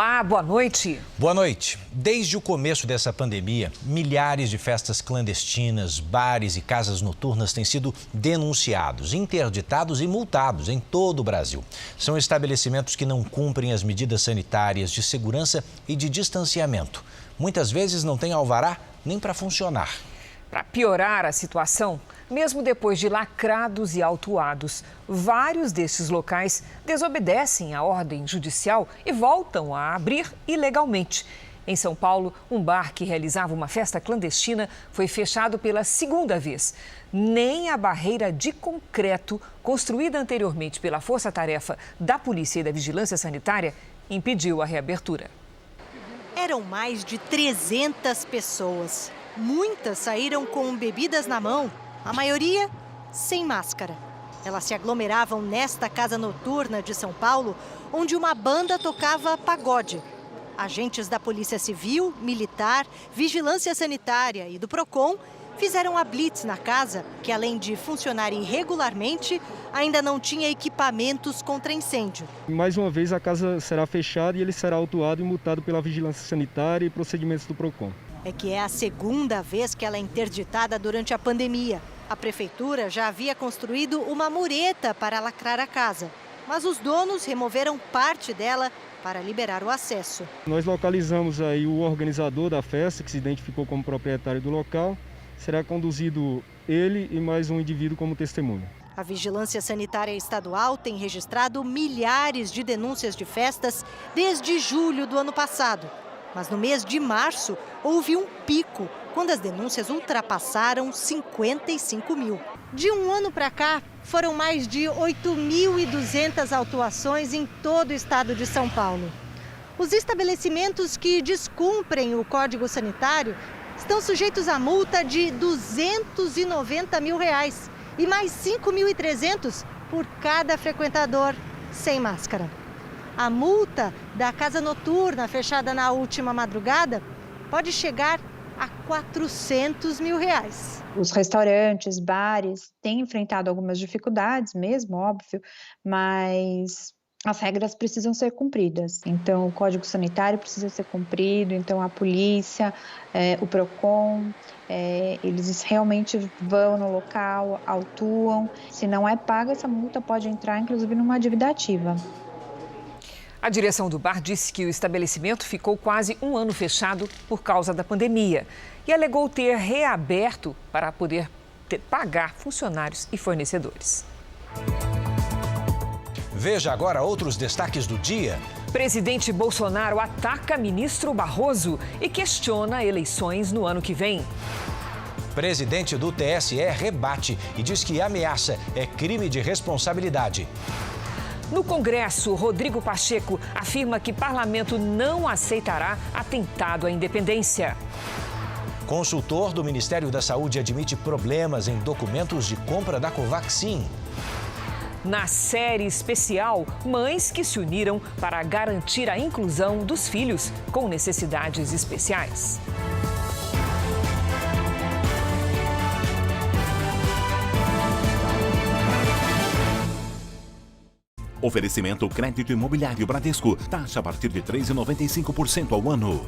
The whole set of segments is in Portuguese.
Olá, boa noite. Boa noite. Desde o começo dessa pandemia, milhares de festas clandestinas, bares e casas noturnas têm sido denunciados, interditados e multados em todo o Brasil. São estabelecimentos que não cumprem as medidas sanitárias de segurança e de distanciamento. Muitas vezes não têm alvará nem para funcionar. Para piorar a situação, mesmo depois de lacrados e autuados, vários destes locais desobedecem à ordem judicial e voltam a abrir ilegalmente. Em São Paulo, um bar que realizava uma festa clandestina foi fechado pela segunda vez. Nem a barreira de concreto, construída anteriormente pela Força-Tarefa da Polícia e da Vigilância Sanitária, impediu a reabertura. Eram mais de 300 pessoas. Muitas saíram com bebidas na mão, a maioria sem máscara. Elas se aglomeravam nesta casa noturna de São Paulo, onde uma banda tocava pagode. Agentes da Polícia Civil, Militar, Vigilância Sanitária e do Procon fizeram a blitz na casa, que além de funcionar irregularmente, ainda não tinha equipamentos contra incêndio. Mais uma vez a casa será fechada e ele será autuado e multado pela Vigilância Sanitária e procedimentos do Procon. É que é a segunda vez que ela é interditada durante a pandemia. A prefeitura já havia construído uma mureta para lacrar a casa, mas os donos removeram parte dela para liberar o acesso. Nós localizamos aí o organizador da festa, que se identificou como proprietário do local. Será conduzido ele e mais um indivíduo como testemunha. A Vigilância Sanitária Estadual tem registrado milhares de denúncias de festas desde julho do ano passado. Mas no mês de março, houve um pico, quando as denúncias ultrapassaram 55 mil. De um ano para cá, foram mais de 8.200 autuações em todo o estado de São Paulo. Os estabelecimentos que descumprem o Código Sanitário estão sujeitos a multa de R$ 290 mil e mais 5.300 por cada frequentador sem máscara. A multa da casa noturna fechada na última madrugada pode chegar a R$ 400 mil. Os restaurantes, bares têm enfrentado algumas dificuldades mesmo, óbvio, mas as regras precisam ser cumpridas. Então, o Código Sanitário precisa ser cumprido, então a polícia, o Procon, eles realmente vão no local, autuam. Se não é paga, essa multa pode entrar, inclusive, numa dívida ativa. A direção do bar disse que o estabelecimento ficou quase um ano fechado por causa da pandemia e alegou ter reaberto para poder pagar funcionários e fornecedores. Veja agora outros destaques do dia. Presidente Bolsonaro ataca ministro Barroso e questiona eleições no ano que vem. Presidente do TSE rebate e diz que ameaça é crime de responsabilidade. No Congresso, Rodrigo Pacheco afirma que parlamento não aceitará atentado à independência. Consultor do Ministério da Saúde admite problemas em documentos de compra da Covaxin. Na série especial, mães que se uniram para garantir a inclusão dos filhos com necessidades especiais. Oferecimento crédito imobiliário Bradesco. Taxa a partir de 3,95% ao ano.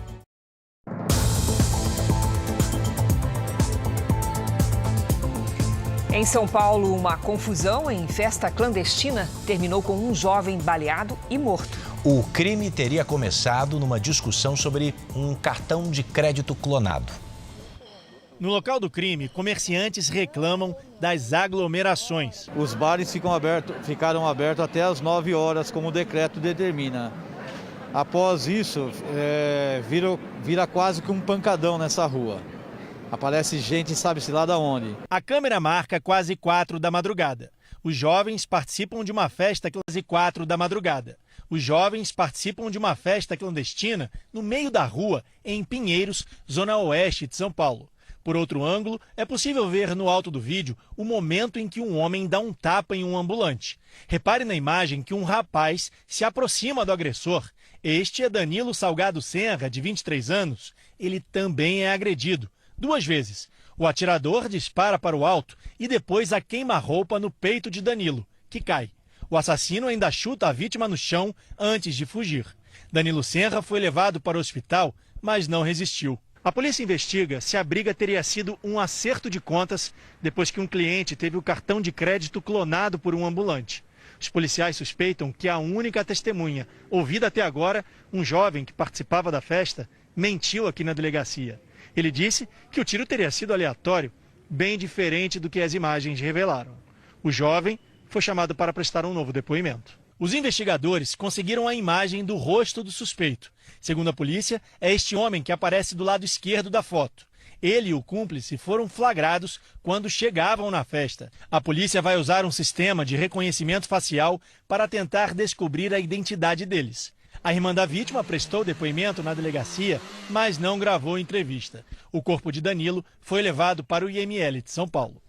Em São Paulo, uma confusão em festa clandestina terminou com um jovem baleado e morto. O crime teria começado numa discussão sobre um cartão de crédito clonado. No local do crime, comerciantes reclamam das aglomerações. Os bares ficaram abertos até às 9 horas, como o decreto determina. Após isso, vira quase que um pancadão nessa rua. Aparece gente, sabe-se lá de onde. A câmera marca quase 4 da madrugada. Os jovens participam de uma festa quase 4 da madrugada. Os jovens participam de uma festa clandestina no meio da rua, em Pinheiros, zona oeste de São Paulo. Por outro ângulo, é possível ver no alto do vídeo o momento em que um homem dá um tapa em um ambulante. Repare na imagem que um rapaz se aproxima do agressor. Este é Danilo Salgado Senra, de 23 anos. Ele também é agredido, 2 vezes. O atirador dispara para o alto e depois a queima-roupa no peito de Danilo, que cai. O assassino ainda chuta a vítima no chão antes de fugir. Danilo Senra foi levado para o hospital, mas não resistiu. A polícia investiga se a briga teria sido um acerto de contas depois que um cliente teve o cartão de crédito clonado por um ambulante. Os policiais suspeitam que a única testemunha ouvida até agora, um jovem que participava da festa, mentiu aqui na delegacia. Ele disse que o tiro teria sido aleatório, bem diferente do que as imagens revelaram. O jovem foi chamado para prestar um novo depoimento. Os investigadores conseguiram a imagem do rosto do suspeito. Segundo a polícia, é este homem que aparece do lado esquerdo da foto. Ele e o cúmplice foram flagrados quando chegavam na festa. A polícia vai usar um sistema de reconhecimento facial para tentar descobrir a identidade deles. A irmã da vítima prestou depoimento na delegacia, mas não gravou entrevista. O corpo de Danilo foi levado para o IML de São Paulo.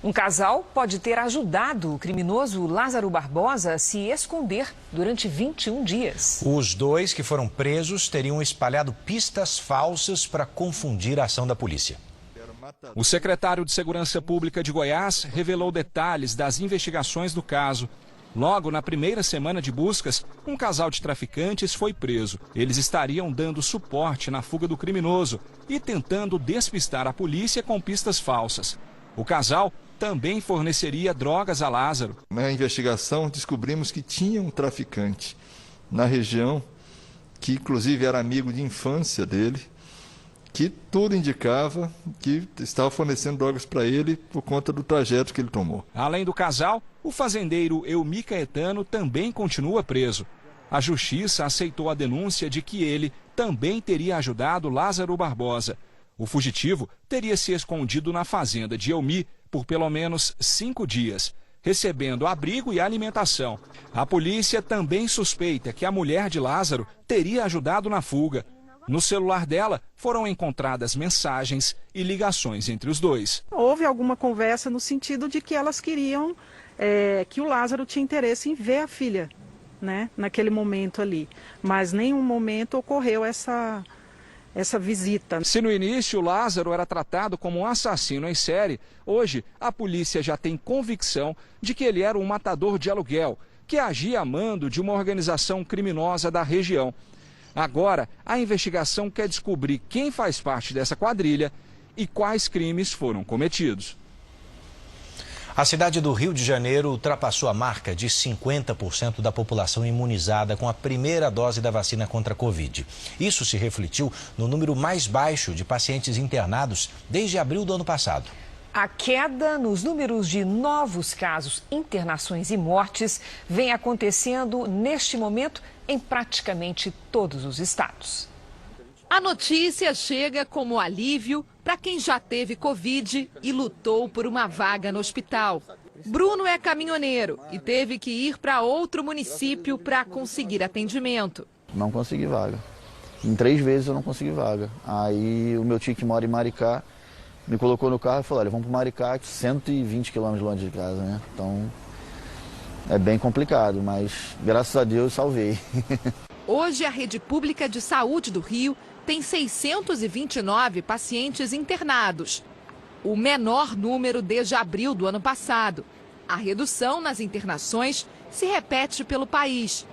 Um casal pode ter ajudado o criminoso Lázaro Barbosa a se esconder durante 21 dias. Os dois que foram presos teriam espalhado pistas falsas para confundir a ação da polícia. O secretário de Segurança Pública de Goiás revelou detalhes das investigações do caso. Logo na primeira semana de buscas, um casal de traficantes foi preso. Eles estariam dando suporte na fuga do criminoso e tentando despistar a polícia com pistas falsas. O casal também forneceria drogas a Lázaro. Na investigação, descobrimos que tinha um traficante na região, que inclusive era amigo de infância dele, que tudo indicava que estava fornecendo drogas para ele por conta do trajeto que ele tomou. Além do casal, o fazendeiro Eumir Caetano também continua preso. A justiça aceitou a denúncia de que ele também teria ajudado Lázaro Barbosa. O fugitivo teria se escondido na fazenda de Eumir por pelo menos 5 dias, recebendo abrigo e alimentação. A polícia também suspeita que a mulher de Lázaro teria ajudado na fuga. No celular dela foram encontradas mensagens e ligações entre os dois. Houve alguma conversa no sentido de que elas queriam que o Lázaro tinha interesse em ver a filha, né, naquele momento ali. Mas em nenhum momento ocorreu essa visita. Se no início Lázaro era tratado como um assassino em série, hoje a polícia já tem convicção de que ele era um matador de aluguel, que agia a mando de uma organização criminosa da região. Agora, a investigação quer descobrir quem faz parte dessa quadrilha e quais crimes foram cometidos. A cidade do Rio de Janeiro ultrapassou a marca de 50% da população imunizada com a primeira dose da vacina contra a Covid. Isso se refletiu no número mais baixo de pacientes internados desde abril do ano passado. A queda nos números de novos casos, internações e mortes vem acontecendo neste momento em praticamente todos os estados. A notícia chega como alívio para quem já teve Covid e lutou por uma vaga no hospital. Bruno é caminhoneiro e teve que ir para outro município para conseguir atendimento. Não consegui vaga. Em 3 vezes eu não consegui vaga. Aí o meu tio que mora em Maricá me colocou no carro e falou, olha, vamos para Maricá, 120 quilômetros longe de casa, né? Então é bem complicado, mas graças a Deus salvei. Hoje a rede pública de saúde do Rio tem 629 pacientes internados, o menor número desde abril do ano passado. A redução nas internações se repete pelo país.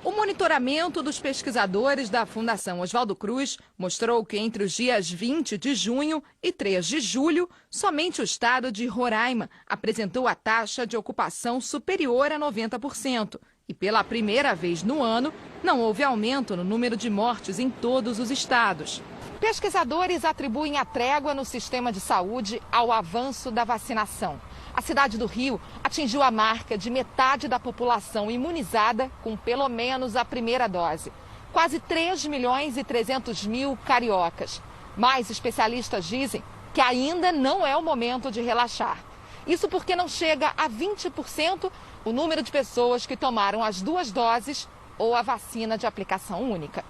O monitoramento dos pesquisadores da Fundação Oswaldo Cruz mostrou que entre os dias 20 de junho e 3 de julho, somente o estado de Roraima apresentou a taxa de ocupação superior a 90%. E pela primeira vez no ano, não houve aumento no número de mortes em todos os estados. Pesquisadores atribuem a trégua no sistema de saúde ao avanço da vacinação. A cidade do Rio atingiu a marca de metade da população imunizada com pelo menos a primeira dose. Quase 3.300.000 cariocas. Mas especialistas dizem que ainda não é o momento de relaxar. Isso porque não chega a 20% o número de pessoas que tomaram as 2 doses ou a vacina de aplicação única.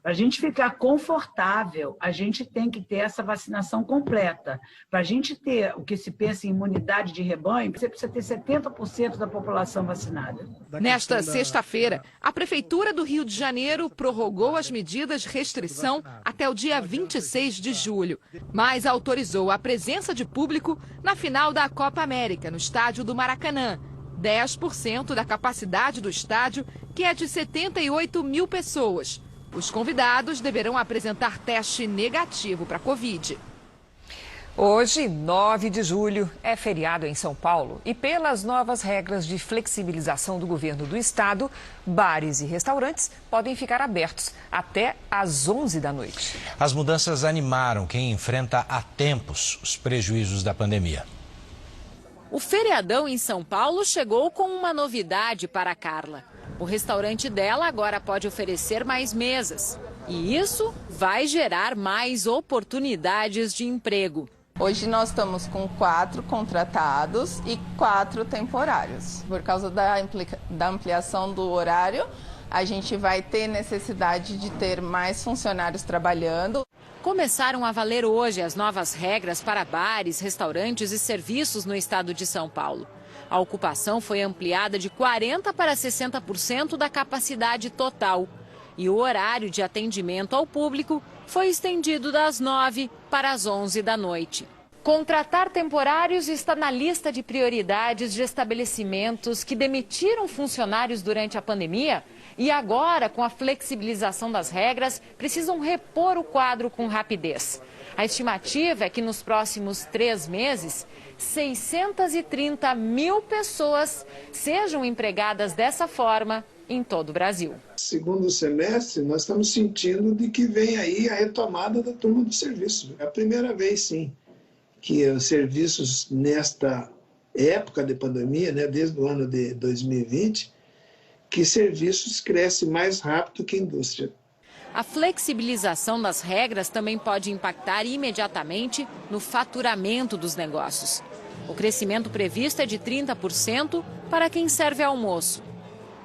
Para a gente ficar confortável, a gente tem que ter essa vacinação completa. Para a gente ter o que se pensa em imunidade de rebanho, você precisa ter 70% da população vacinada. Nesta sexta-feira, a Prefeitura do Rio de Janeiro prorrogou as medidas de restrição até o dia 26 de julho, mas autorizou a presença de público na final da Copa América, no estádio do Maracanã. 10% da capacidade do estádio, que é de 78 mil pessoas. Os convidados deverão apresentar teste negativo para a Covid. Hoje, 9 de julho, é feriado em São Paulo e pelas novas regras de flexibilização do governo do estado, bares e restaurantes podem ficar abertos até às 11 da noite. As mudanças animaram quem enfrenta há tempos os prejuízos da pandemia. O feriadão em São Paulo chegou com uma novidade para a Carla. O restaurante dela agora pode oferecer mais mesas. E isso vai gerar mais oportunidades de emprego. Hoje nós estamos com 4 contratados e 4 temporários. Por causa da ampliação do horário, a gente vai ter necessidade de ter mais funcionários trabalhando. Começaram a valer hoje as novas regras para bares, restaurantes e serviços no estado de São Paulo. A ocupação foi ampliada de 40% para 60% da capacidade total. E o horário de atendimento ao público foi estendido das 9 para as 11 da noite. Contratar temporários está na lista de prioridades de estabelecimentos que demitiram funcionários durante a pandemia e agora, com a flexibilização das regras, precisam repor o quadro com rapidez. A estimativa é que nos próximos 3 meses, 630 mil pessoas sejam empregadas dessa forma em todo o Brasil. Segundo semestre, nós estamos sentindo de que vem aí a retomada da turma do serviço. É a primeira vez, sim, que os serviços nesta época de pandemia, desde o ano de 2020, que serviços crescem mais rápido que a indústria. A flexibilização das regras também pode impactar imediatamente no faturamento dos negócios. O crescimento previsto é de 30% para quem serve almoço.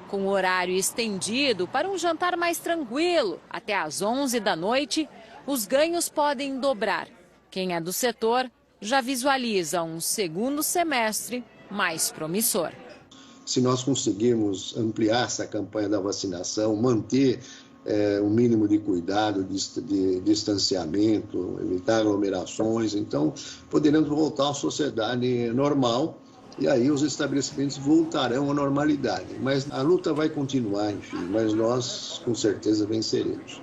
Com o horário estendido para um jantar mais tranquilo, até às 11 da noite, os ganhos podem dobrar. Quem é do setor já visualiza um segundo semestre mais promissor. Se nós conseguirmos ampliar essa campanha da vacinação, manter um mínimo de cuidado, de distanciamento, evitar aglomerações, então poderemos voltar à sociedade normal. E aí os estabelecimentos voltarão à normalidade. Mas a luta vai continuar, enfim, mas nós com certeza venceremos.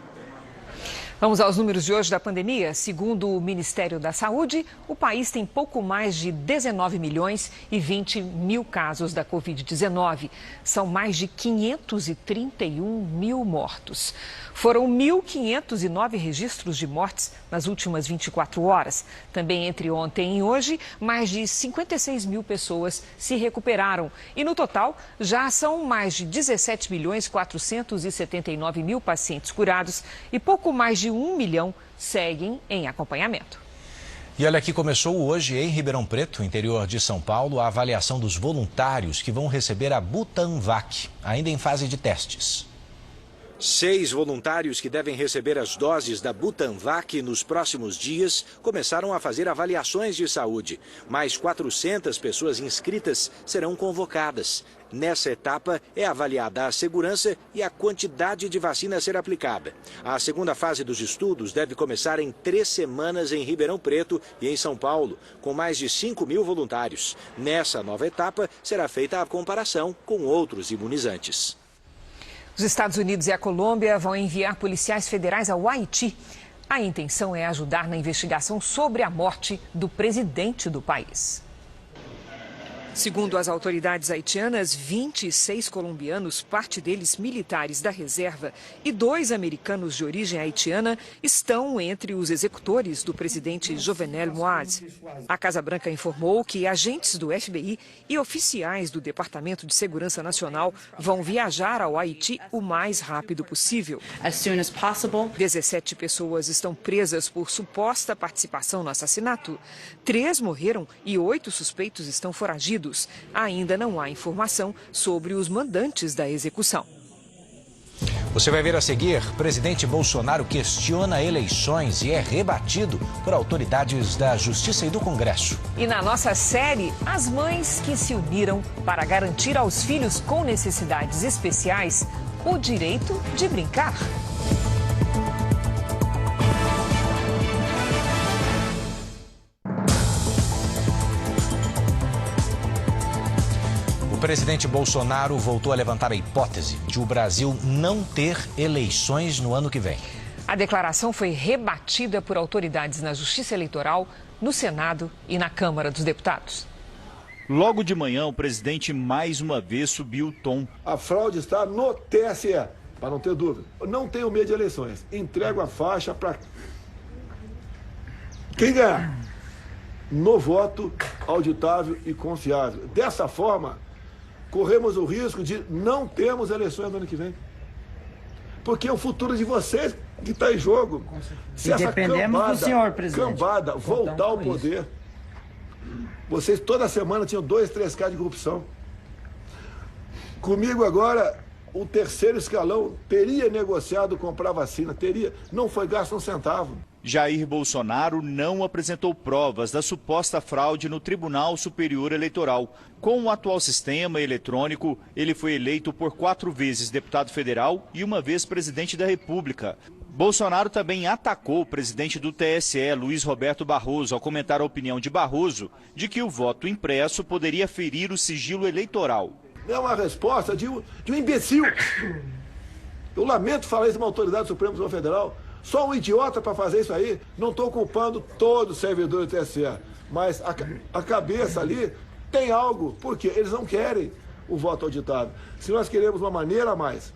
Vamos aos números de hoje da pandemia. Segundo o Ministério da Saúde, o país tem pouco mais de 19 milhões e 20 mil casos da Covid-19. São mais de 531 mil mortos. Foram 1.509 registros de mortes nas últimas 24 horas. Também entre ontem e hoje, mais de 56 mil pessoas se recuperaram. E no total, já são mais de 17 milhões 479 mil pacientes curados e pouco mais de 1 milhão seguem em acompanhamento. E olha, aqui começou hoje em Ribeirão Preto, interior de São Paulo, a avaliação dos voluntários que vão receber a Butanvac, ainda em fase de testes. 6 voluntários que devem receber as doses da Butanvac nos próximos dias começaram a fazer avaliações de saúde. Mais 400 pessoas inscritas serão convocadas. Nessa etapa é avaliada a segurança e a quantidade de vacina a ser aplicada. A segunda fase dos estudos deve começar em 3 semanas em Ribeirão Preto e em São Paulo, com mais de 5 mil voluntários. Nessa nova etapa será feita a comparação com outros imunizantes. Os Estados Unidos e a Colômbia vão enviar policiais federais ao Haiti. A intenção é ajudar na investigação sobre a morte do presidente do país. Segundo as autoridades haitianas, 26 colombianos, parte deles militares da reserva, e 2 americanos de origem haitiana estão entre os executores do presidente Jovenel Moïse. A Casa Branca informou que agentes do FBI e oficiais do Departamento de Segurança Nacional vão viajar ao Haiti o mais rápido possível. 17 pessoas estão presas por suposta participação no assassinato. 3 morreram e 8 suspeitos estão foragidos. Ainda não há informação sobre os mandantes da execução. Você vai ver a seguir, presidente Bolsonaro questiona eleições e é rebatido por autoridades da Justiça e do Congresso. E na nossa série, as mães que se uniram para garantir aos filhos com necessidades especiais o direito de brincar. O presidente Bolsonaro voltou a levantar a hipótese de o Brasil não ter eleições no ano que vem. A declaração foi rebatida por autoridades na Justiça Eleitoral, no Senado e na Câmara dos Deputados. Logo de manhã, o presidente mais uma vez subiu o tom. A fraude está no TSE, para não ter dúvida. Não tenho medo de eleições. Entrego a faixa para quem ganhar. No voto auditável e confiável. Dessa forma, corremos o risco de não termos eleições no ano que vem. Porque é o futuro de vocês que está em jogo. Se essa cambada voltar ao poder, vocês toda semana tinham 2, 3 casos de corrupção. Comigo agora, o terceiro escalão teria negociado comprar vacina, teria, não foi gasto um centavo. Jair Bolsonaro não apresentou provas da suposta fraude no Tribunal Superior Eleitoral. Com o atual sistema eletrônico, ele foi eleito por 4 vezes deputado federal e 1 vez presidente da República. Bolsonaro também atacou o presidente do TSE, Luiz Roberto Barroso, ao comentar a opinião de Barroso de que o voto impresso poderia ferir o sigilo eleitoral. É uma resposta de um imbecil. Eu lamento falar isso de uma autoridade suprema do Tribunal Federal. Só um idiota para fazer isso aí. Não estou culpando todo o servidor do TSE, mas a cabeça ali tem algo, porque eles não querem o voto auditado. Se nós queremos uma maneira a mais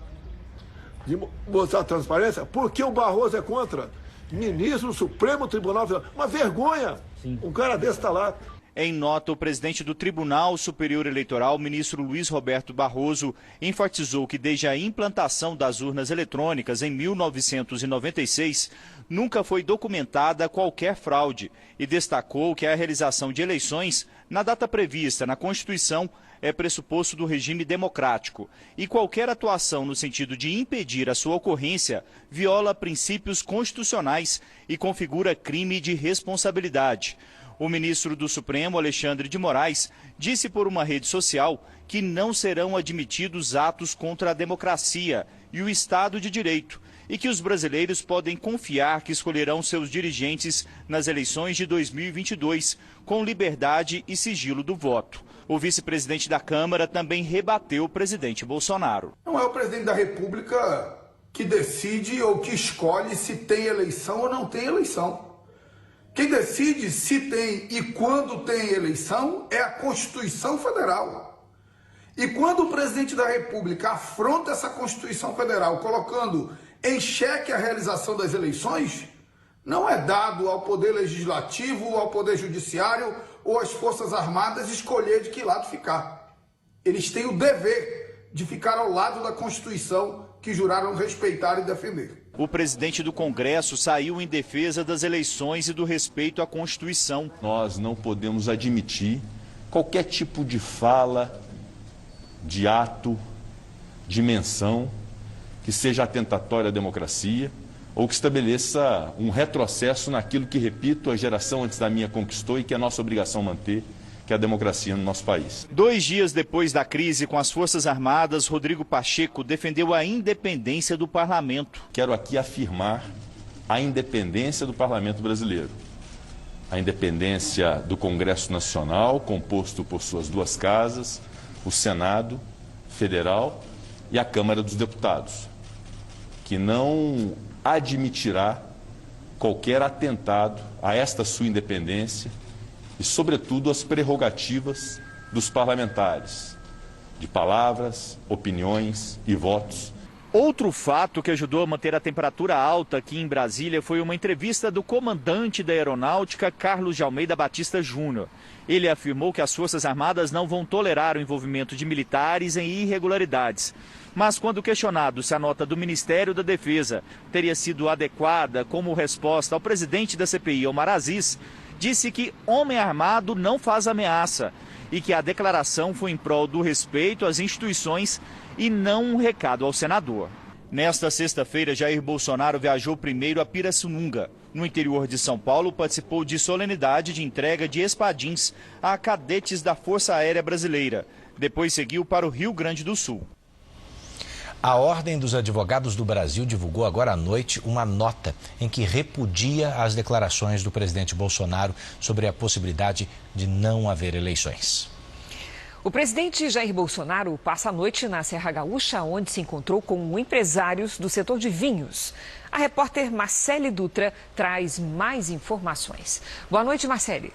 de mostrar transparência, por que o Barroso é contra? Ministro do Supremo Tribunal Federal. Uma vergonha. Sim. Um cara desse está lá. Em nota, o presidente do Tribunal Superior Eleitoral, ministro Luiz Roberto Barroso, enfatizou que desde a implantação das urnas eletrônicas em 1996, nunca foi documentada qualquer fraude e destacou que a realização de eleições na data prevista na Constituição é pressuposto do regime democrático e qualquer atuação no sentido de impedir a sua ocorrência viola princípios constitucionais e configura crime de responsabilidade. O ministro do Supremo, Alexandre de Moraes, disse por uma rede social que não serão admitidos atos contra a democracia e o Estado de Direito e que os brasileiros podem confiar que escolherão seus dirigentes nas eleições de 2022 com liberdade e sigilo do voto. O vice-presidente da Câmara também rebateu o presidente Bolsonaro. Não é o presidente da República que decide ou que escolhe se tem eleição ou não tem eleição. Quem decide se tem e quando tem eleição é a Constituição Federal. E quando o presidente da República afronta essa Constituição Federal, colocando em xeque a realização das eleições, não é dado ao Poder Legislativo, ao Poder Judiciário ou às Forças Armadas escolher de que lado ficar. Eles têm o dever de ficar ao lado da Constituição que juraram respeitar e defender. O presidente do Congresso saiu em defesa das eleições e do respeito à Constituição. Nós não podemos admitir qualquer tipo de fala, de ato, de menção que seja atentatória à democracia ou que estabeleça um retrocesso naquilo que, repito, a geração antes da minha conquistou e que é nossa obrigação manter, que é a democracia no nosso país. 2 dias depois da crise com as Forças Armadas, Rodrigo Pacheco defendeu a independência do parlamento. Quero aqui afirmar a independência do parlamento brasileiro. A independência do Congresso Nacional, composto por suas 2 casas, o Senado Federal e a Câmara dos Deputados, que não admitirá qualquer atentado a esta sua independência e, sobretudo, as prerrogativas dos parlamentares, de palavras, opiniões e votos. Outro fato que ajudou a manter a temperatura alta aqui em Brasília foi uma entrevista do comandante da Aeronáutica, Carlos de Almeida Batista Júnior. Ele afirmou que as Forças Armadas não vão tolerar o envolvimento de militares em irregularidades. Mas quando questionado se a nota do Ministério da Defesa teria sido adequada como resposta ao presidente da CPI, Omar Aziz, disse que homem armado não faz ameaça e que a declaração foi em prol do respeito às instituições e não um recado ao senador. Nesta sexta-feira, Jair Bolsonaro viajou primeiro a Pirassununga. No interior de São Paulo, participou de solenidade de entrega de espadins a cadetes da Força Aérea Brasileira. Depois seguiu para o Rio Grande do Sul. A Ordem dos Advogados do Brasil divulgou agora à noite uma nota em que repudia as declarações do presidente Bolsonaro sobre a possibilidade de não haver eleições. O presidente Jair Bolsonaro passa a noite na Serra Gaúcha, onde se encontrou com empresários do setor de vinhos. A repórter Marcele Dutra traz mais informações. Boa noite, Marcele.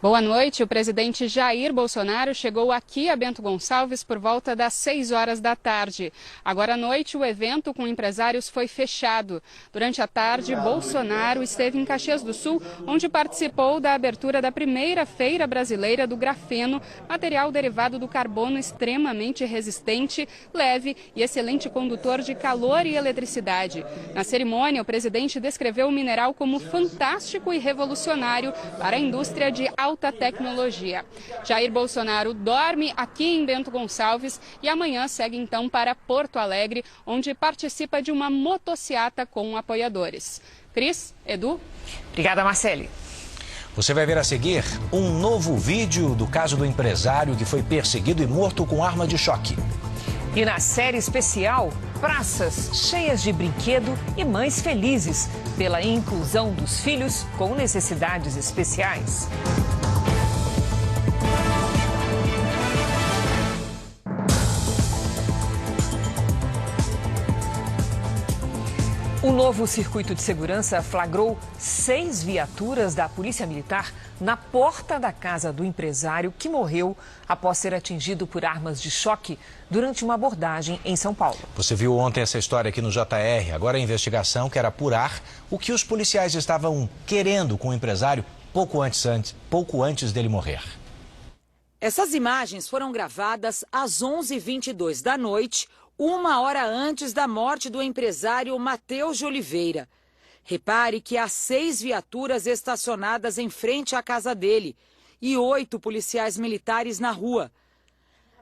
Boa noite. O presidente Jair Bolsonaro chegou aqui a Bento Gonçalves por volta das 6 horas da tarde. Agora à noite, o evento com empresários foi fechado. Durante a tarde, Bolsonaro esteve em Caxias do Sul, onde participou da abertura da primeira Feira Brasileira do Grafeno, material derivado do carbono extremamente resistente, leve e excelente condutor de calor e eletricidade. Na cerimônia, o presidente descreveu o mineral como fantástico e revolucionário para a indústria de alta tecnologia. Jair Bolsonaro dorme aqui em Bento Gonçalves e amanhã segue então para Porto Alegre, onde participa de uma motociata com apoiadores. Cris, Edu. Obrigada, Marcele. Você vai ver a seguir um novo vídeo do caso do empresário que foi perseguido e morto com arma de choque. E na série especial, praças cheias de brinquedo e mães felizes pela inclusão dos filhos com necessidades especiais. O novo circuito de segurança flagrou 6 viaturas da Polícia Militar na porta da casa do empresário que morreu após ser atingido por armas de choque durante uma abordagem em São Paulo. Você viu ontem essa história aqui no JR. Agora a investigação quer apurar o que os policiais estavam querendo com o empresário pouco antes dele morrer. Essas imagens foram gravadas às 11h22 da noite, 1 hora antes da morte do empresário Matheus de Oliveira. Repare que há 6 viaturas estacionadas em frente à casa dele e 8 policiais militares na rua.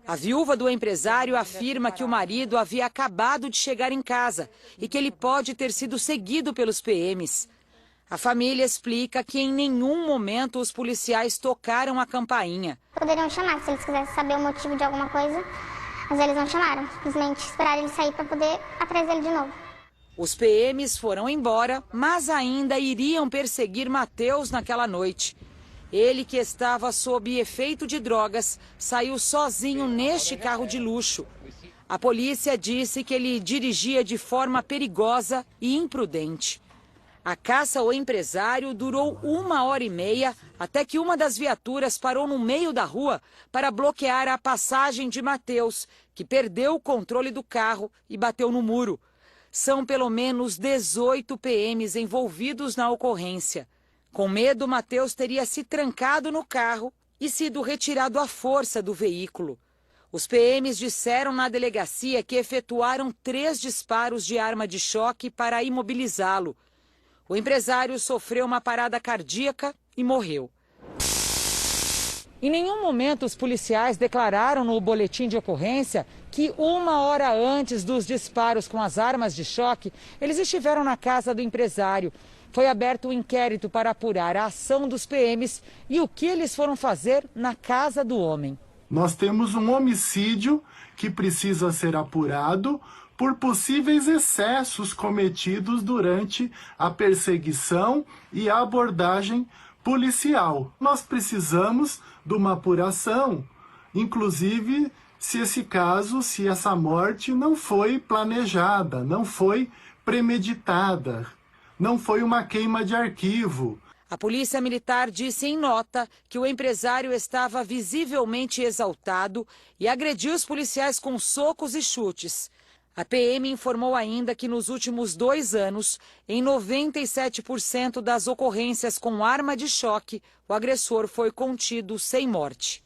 A viúva do empresário afirma que o marido havia acabado de chegar em casa e que ele pode ter sido seguido pelos PMs. A família explica que em nenhum momento os policiais tocaram a campainha. Poderiam chamar, se eles quisessem saber o motivo de alguma coisa, mas eles não chamaram, simplesmente esperaram ele sair para poder atrás dele de novo. Os PMs foram embora, mas ainda iriam perseguir Matheus naquela noite. Ele, que estava sob efeito de drogas, saiu sozinho neste carro de luxo. A polícia disse que ele dirigia de forma perigosa e imprudente. A caça ao empresário durou 1h30, até que uma das viaturas parou no meio da rua para bloquear a passagem de Matheus, que perdeu o controle do carro e bateu no muro. São pelo menos 18 PMs envolvidos na ocorrência. Com medo, Matheus teria se trancado no carro e sido retirado à força do veículo. Os PMs disseram na delegacia que efetuaram 3 disparos de arma de choque para imobilizá-lo. O empresário sofreu uma parada cardíaca e morreu. Em nenhum momento os policiais declararam no boletim de ocorrência que 1 hora antes dos disparos com as armas de choque, eles estiveram na casa do empresário. Foi aberto um inquérito para apurar a ação dos PMs e o que eles foram fazer na casa do homem. Nós temos um homicídio que precisa ser apurado por possíveis excessos cometidos durante a perseguição e a abordagem policial. Nós precisamos de uma apuração, inclusive se essa morte não foi planejada, não foi premeditada, não foi uma queima de arquivo. A Polícia Militar disse em nota que o empresário estava visivelmente exaltado e agrediu os policiais com socos e chutes. A PM informou ainda que nos últimos 2 anos, em 97% das ocorrências com arma de choque, o agressor foi contido sem morte.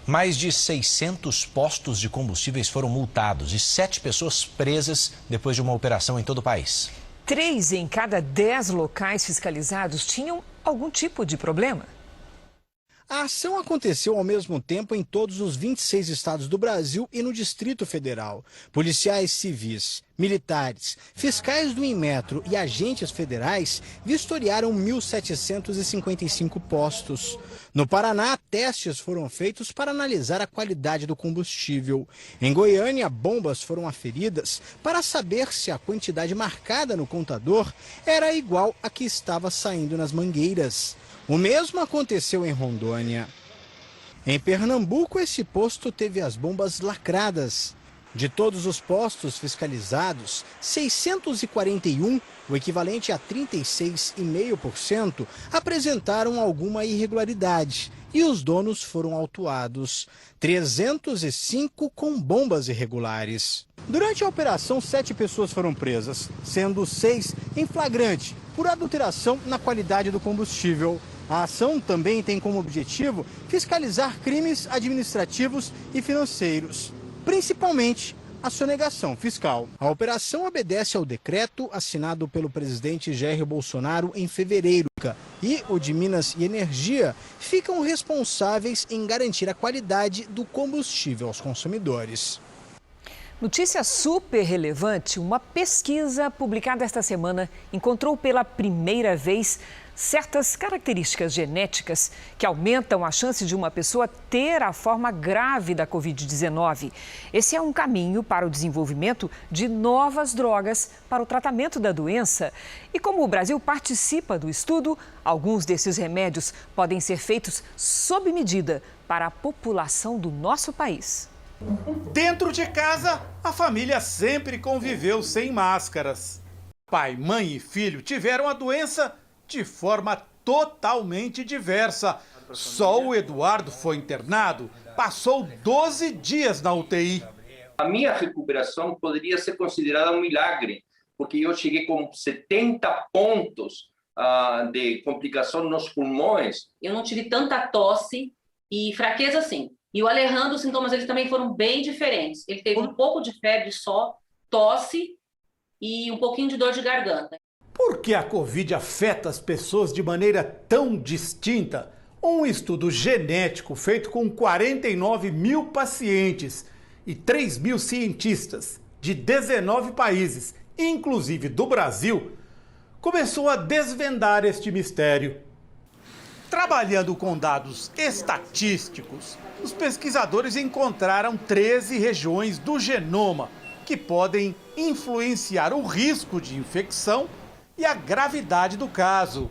Mais de 600 postos de combustíveis foram multados e 7 pessoas presas depois de uma operação em todo o país. 3 em cada 10 locais fiscalizados tinham algum tipo de problema. A ação aconteceu ao mesmo tempo em todos os 26 estados do Brasil e no Distrito Federal. Policiais civis, militares, fiscais do Inmetro e agentes federais vistoriaram 1.755 postos. No Paraná, testes foram feitos para analisar a qualidade do combustível. Em Goiânia, bombas foram aferidas para saber se a quantidade marcada no contador era igual à que estava saindo nas mangueiras. O mesmo aconteceu em Rondônia. Em Pernambuco, esse posto teve as bombas lacradas. De todos os postos fiscalizados, 641, o equivalente a 36,5%, apresentaram alguma irregularidade e os donos foram autuados. 305 com bombas irregulares. Durante a operação, 7 pessoas foram presas, sendo 6 em flagrante por adulteração na qualidade do combustível. A ação também tem como objetivo fiscalizar crimes administrativos e financeiros, principalmente a sonegação fiscal. A operação obedece ao decreto assinado pelo presidente Jair Bolsonaro em fevereiro e o de Minas e Energia ficam responsáveis em garantir a qualidade do combustível aos consumidores. Notícia super relevante: uma pesquisa publicada esta semana encontrou pela primeira vez certas características genéticas que aumentam a chance de uma pessoa ter a forma grave da Covid-19. Esse é um caminho para o desenvolvimento de novas drogas para o tratamento da doença. E como o Brasil participa do estudo, alguns desses remédios podem ser feitos sob medida para a população do nosso país. Dentro de casa, a família sempre conviveu sem máscaras. Pai, mãe e filho tiveram a doença de forma totalmente diversa. Só o Eduardo foi internado, passou 12 dias na UTI. A minha recuperação poderia ser considerada um milagre, porque eu cheguei com 70 pontos de complicação nos pulmões. Eu não tive tanta tosse e fraqueza assim. E o Alejandro, os sintomas dele também foram bem diferentes. Ele teve um pouco de febre só, tosse e um pouquinho de dor de garganta. Por que a Covid afeta as pessoas de maneira tão distinta? Um estudo genético feito com 49 mil pacientes e 3 mil cientistas de 19 países, inclusive do Brasil, começou a desvendar este mistério. Trabalhando com dados estatísticos, os pesquisadores encontraram 13 regiões do genoma que podem influenciar o risco de infecção e a gravidade do caso.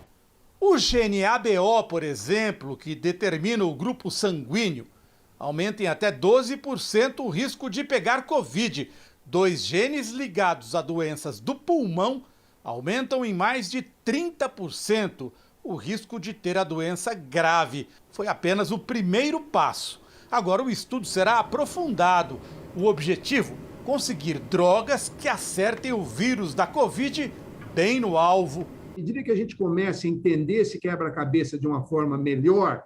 O gene ABO, por exemplo, que determina o grupo sanguíneo, aumenta em até 12% o risco de pegar Covid. 2 genes ligados a doenças do pulmão aumentam em mais de 30% o risco de ter a doença grave. Foi apenas o primeiro passo. Agora o estudo será aprofundado. O objetivo? Conseguir drogas que acertem o vírus da Covid bem no alvo. À medida que a gente começa a entender esse quebra-cabeça de uma forma melhor,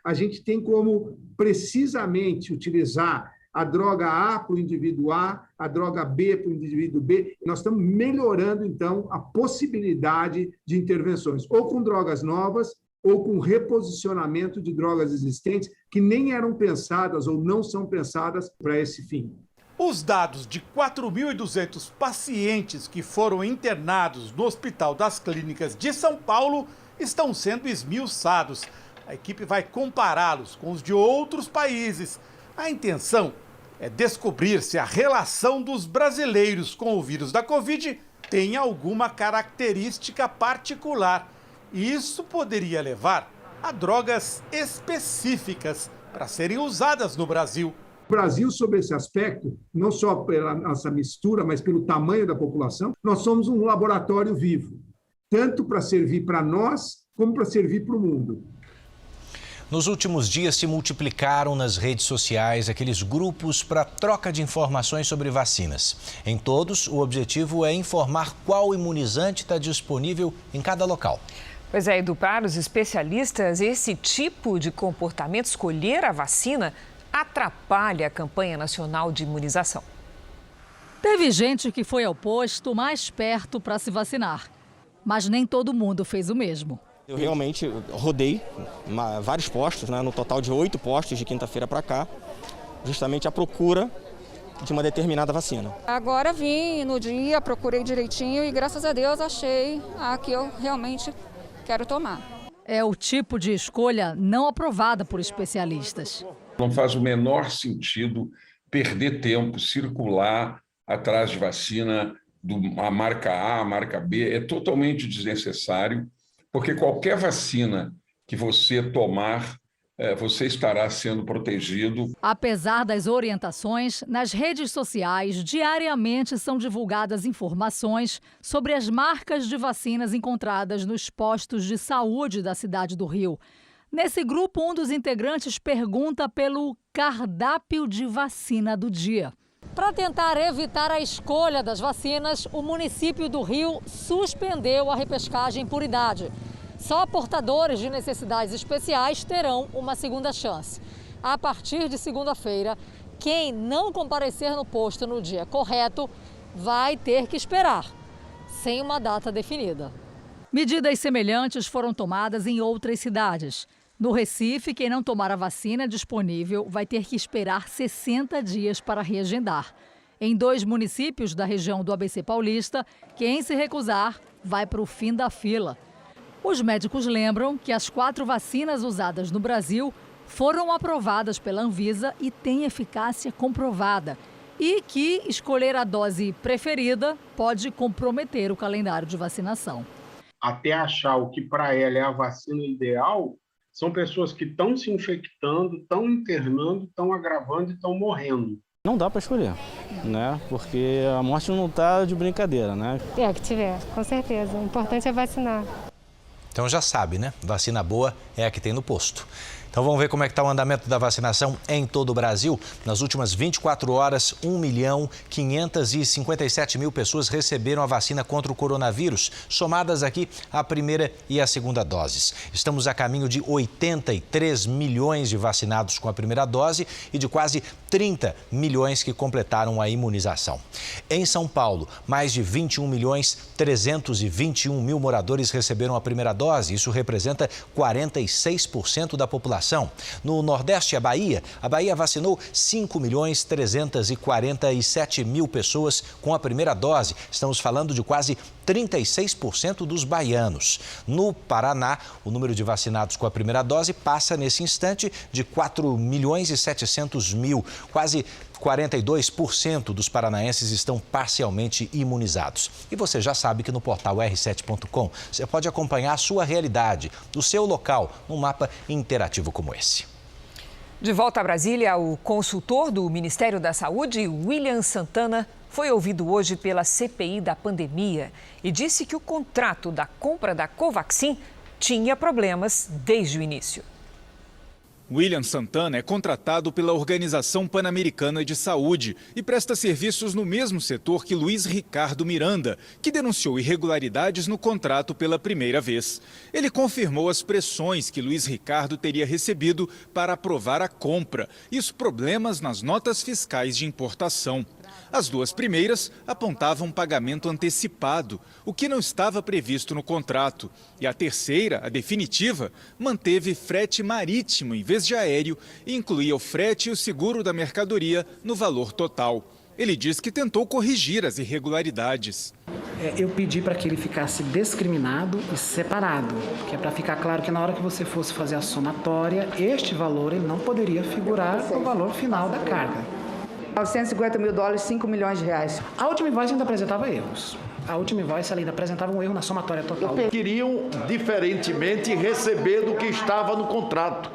a gente tem como precisamente utilizar a droga A para o indivíduo A, a droga B para o indivíduo B. Nós estamos melhorando, então, a possibilidade de intervenções, ou com drogas novas, ou com reposicionamento de drogas existentes que nem eram pensadas ou não são pensadas para esse fim. Os dados de 4.200 pacientes que foram internados no Hospital das Clínicas de São Paulo estão sendo esmiuçados. A equipe vai compará-los com os de outros países. A intenção é descobrir se a relação dos brasileiros com o vírus da Covid tem alguma característica particular. Isso poderia levar a drogas específicas para serem usadas no Brasil. O Brasil, sobre esse aspecto, não só pela nossa mistura, mas pelo tamanho da população, nós somos um laboratório vivo, tanto para servir para nós, como para servir para o mundo. Nos últimos dias se multiplicaram nas redes sociais aqueles grupos para troca de informações sobre vacinas. Em todos, o objetivo é informar qual imunizante está disponível em cada local. Pois é, Edu, para os especialistas, esse tipo de comportamento, escolher a vacina, atrapalha a campanha nacional de imunização. Teve gente que foi ao posto mais perto para se vacinar, mas nem todo mundo fez o mesmo. Eu realmente rodei vários postos, né, no total de 8 postos de quinta-feira para cá, justamente à procura de uma determinada vacina. Agora vim no dia, procurei direitinho e graças a Deus achei a que eu realmente quero tomar. É o tipo de escolha não aprovada por especialistas. Não faz o menor sentido perder tempo, circular atrás de vacina, a marca A, a marca B, é totalmente desnecessário. Porque qualquer vacina que você tomar, você estará sendo protegido. Apesar das orientações, nas redes sociais diariamente são divulgadas informações sobre as marcas de vacinas encontradas nos postos de saúde da cidade do Rio. Nesse grupo, um dos integrantes pergunta pelo cardápio de vacina do dia. Para tentar evitar a escolha das vacinas, o município do Rio suspendeu a repescagem por idade. Só portadores de necessidades especiais terão uma segunda chance. A partir de segunda-feira, quem não comparecer no posto no dia correto vai ter que esperar, sem uma data definida. Medidas semelhantes foram tomadas em outras cidades. No Recife, quem não tomar a vacina disponível vai ter que esperar 60 dias para reagendar. Em 2 municípios da região do ABC Paulista, quem se recusar vai para o fim da fila. Os médicos lembram que as 4 vacinas usadas no Brasil foram aprovadas pela Anvisa e têm eficácia comprovada. E que escolher a dose preferida pode comprometer o calendário de vacinação. Até achar o que para ela é a vacina ideal, são pessoas que estão se infectando, estão internando, estão agravando e estão morrendo. Não dá para escolher, né? Porque a morte não está de brincadeira, né? É, que tiver, com certeza. O importante é vacinar. Então já sabe, né? Vacina boa é a que tem no posto. Então vamos ver como é que está o andamento da vacinação em todo o Brasil. Nas últimas 24 horas, 1.557.000 pessoas receberam a vacina contra o coronavírus, somadas aqui a primeira e a segunda doses. Estamos a caminho de 83 milhões de vacinados com a primeira dose e de quase 30 milhões que completaram a imunização. Em São Paulo, mais de 21.321.000 moradores receberam a primeira dose. Isso representa 46% da população. No Nordeste, a Bahia vacinou 5.347.000 pessoas com a primeira dose. Estamos falando de quase 36% dos baianos. No Paraná, o número de vacinados com a primeira dose passa nesse instante de 4.700.000. Quase 42% dos paranaenses estão parcialmente imunizados. E você já sabe que no portal r7.com você pode acompanhar a sua realidade, do seu local, num mapa interativo como esse. De volta a Brasília, o consultor do Ministério da Saúde, William Santana, foi ouvido hoje pela CPI da pandemia e disse que o contrato da compra da Covaxin tinha problemas desde o início. William Santana é contratado pela Organização Pan-Americana de Saúde e presta serviços no mesmo setor que Luiz Ricardo Miranda, que denunciou irregularidades no contrato pela primeira vez. Ele confirmou as pressões que Luiz Ricardo teria recebido para aprovar a compra e os problemas nas notas fiscais de importação. As 2 primeiras apontavam pagamento antecipado, o que não estava previsto no contrato. E a terceira, a definitiva, manteve frete marítimo em vez de aéreo e incluía o frete e o seguro da mercadoria no valor total. Ele diz que tentou corrigir as irregularidades. Eu pedi para que ele ficasse discriminado e separado, que é para ficar claro que na hora que você fosse fazer a somatória, este valor ele não poderia figurar no valor final da carga. $950 mil, $5 milhões. A última invoice ainda apresentava erros. A última invoice ainda apresentava um erro na somatória total. Queriam, diferentemente, receber do que estava no contrato.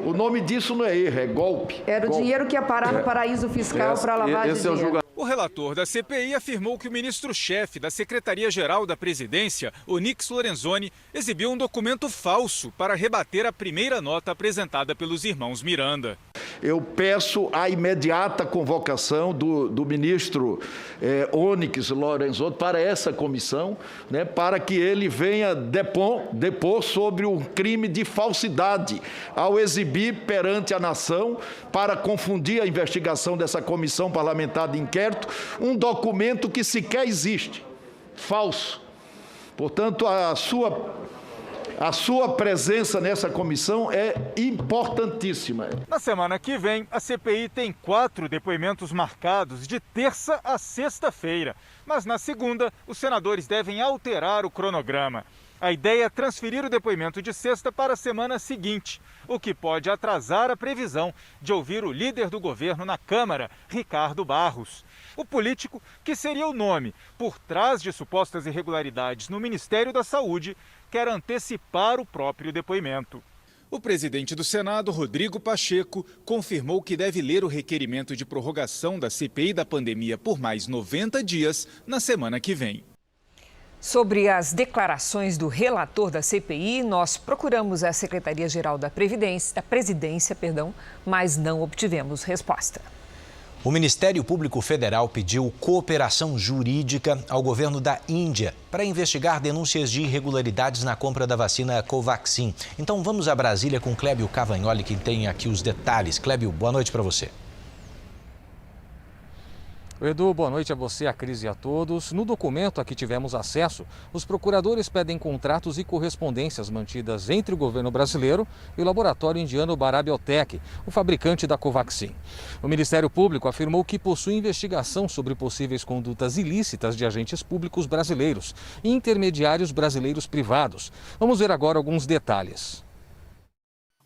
O nome disso não é erro, é golpe. Era o dinheiro que ia parar no paraíso fiscal para lavagem de dinheiro. O relator da CPI afirmou que o ministro-chefe da Secretaria-Geral da Presidência, Onyx Lorenzoni, exibiu um documento falso para rebater a primeira nota apresentada pelos irmãos Miranda. Eu peço a imediata convocação do ministro Onyx Lorenzoni para essa comissão, né, para que ele venha depor sobre um crime de falsidade ao exibir perante a nação, para confundir a investigação dessa comissão parlamentar de inquérito, um documento que sequer existe, falso. Portanto, a sua A sua presença nessa comissão é importantíssima. Na semana que vem, a CPI tem 4 depoimentos marcados de terça a sexta-feira. Mas na segunda, os senadores devem alterar o cronograma. A ideia é transferir o depoimento de sexta para a semana seguinte, o que pode atrasar a previsão de ouvir o líder do governo na Câmara, Ricardo Barros. O político, que seria o nome por trás de supostas irregularidades no Ministério da Saúde, quer antecipar o próprio depoimento. O presidente do Senado, Rodrigo Pacheco, confirmou que deve ler o requerimento de prorrogação da CPI da pandemia por mais 90 dias na semana que vem. Sobre as declarações do relator da CPI, nós procuramos a Secretaria-Geral da Presidência, mas não obtivemos resposta. O Ministério Público Federal pediu cooperação jurídica ao governo da Índia para investigar denúncias de irregularidades na compra da vacina Covaxin. Então vamos a Brasília com Clébio Cavagnoli, que tem aqui os detalhes. Clébio, boa noite para você. Edu, boa noite a você, a Cris e a todos. No documento a que tivemos acesso, os procuradores pedem contratos e correspondências mantidas entre o governo brasileiro e o laboratório indiano Bharat, o fabricante da Covaxin. O Ministério Público afirmou que possui investigação sobre possíveis condutas ilícitas de agentes públicos brasileiros e intermediários brasileiros privados. Vamos ver agora alguns detalhes.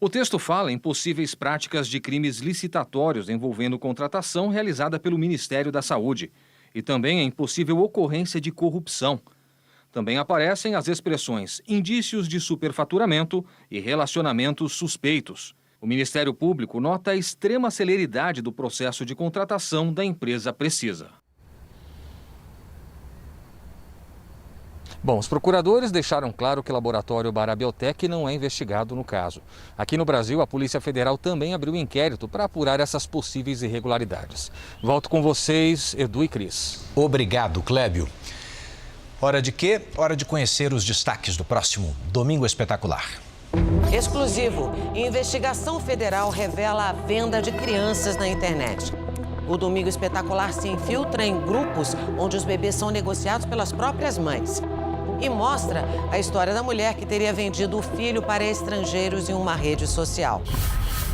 O texto fala em possíveis práticas de crimes licitatórios envolvendo contratação realizada pelo Ministério da Saúde e também em possível ocorrência de corrupção. Também aparecem as expressões indícios de superfaturamento e relacionamentos suspeitos. O Ministério Público nota a extrema celeridade do processo de contratação da empresa Precisa. Bom, os procuradores deixaram claro que o laboratório Bharat não é investigado no caso. Aqui no Brasil, a Polícia Federal também abriu inquérito para apurar essas possíveis irregularidades. Volto com vocês, Edu e Cris. Obrigado, Clébio. Hora de quê? Hora de conhecer os destaques do próximo Domingo Espetacular. Exclusivo. Investigação federal revela a venda de crianças na internet. O Domingo Espetacular se infiltra em grupos onde os bebês são negociados pelas próprias mães. E mostra a história da mulher que teria vendido o filho para estrangeiros em uma rede social.